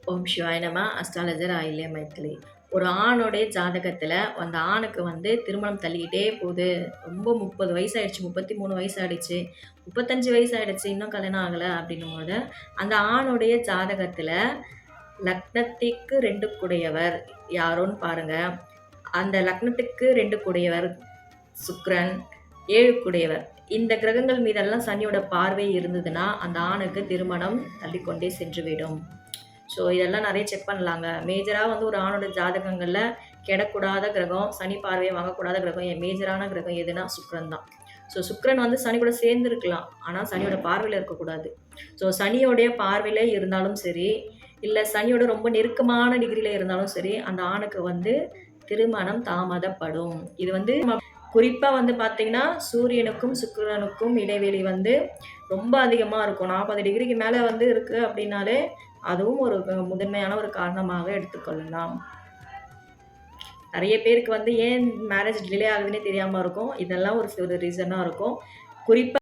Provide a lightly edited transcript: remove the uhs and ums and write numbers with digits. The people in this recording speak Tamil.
ஓம் சிவாய நம. அஸ்ட்ராலஜர் ஆயில்ய மைத்திலி. ஒரு ஆணுடைய ஜாதகத்துல அந்த ஆணுக்கு திருமணம் தள்ளிக்கிட்டே போகுது. ரொம்ப 30 வயசு ஆயிடுச்சு, 33 வயசு ஆயிடுச்சு, 35 வயசு ஆயிடுச்சு, இன்னும் கல்யாணம் ஆகல அப்படின்னும்போது, அந்த ஆணுடைய ஜாதகத்துல லக்னத்திற்கு 2 குடையவர் யாரோன்னு பாருங்க. அந்த லக்னத்துக்கு 2 குடையவர் சுக்கிரன், 7 குடையவர். இந்த கிரகங்கள் மீதெல்லாம் சனியோட பார்வை இருந்ததுன்னா, அந்த ஆணுக்கு திருமணம் தள்ளிக்கொண்டே சென்றுவிடும். ஸோ இதெல்லாம் நிறைய செக் பண்ணலாங்க. மேஜராக ஒரு ஆணோட ஜாதகங்களில் கெடக்கூடாத கிரகம், சனி பார்வையை வாங்கக்கூடாத கிரகம், மேஜரான கிரகம் எதுனா சுக்கிரன் தான். ஸோ சுக்கிரன் சனி கூட சேர்ந்துருக்கலாம், ஆனால் சனியோட பார்வையில் இருக்கக்கூடாது. ஸோ சனியோடைய பார்வையில் இருந்தாலும் சரி, இல்லை சனியோட ரொம்ப நெருக்கமான டிகிரியில் இருந்தாலும் சரி, அந்த ஆணுக்கு திருமணம் தாமதப்படும். இது குறிப்பாக பார்த்தீங்கன்னா சூரியனுக்கும் சுக்கிரனுக்கும் இடைவெளி ரொம்ப அதிகமாக இருக்கும். 40 டிகிரிக்கு மேலே இருக்குது அப்படின்னாலே அதுவும் ஒரு முதன்மையான ஒரு காரணமாக எடுத்துக்கொள்ளலாம். நிறைய பேருக்கு ஏன் மேரேஜ் டிலே ஆகுதுன்னே தெரியாமல் இருக்கும். இதெல்லாம் ஒரு ரீசனாக இருக்கும். குறிப்பாக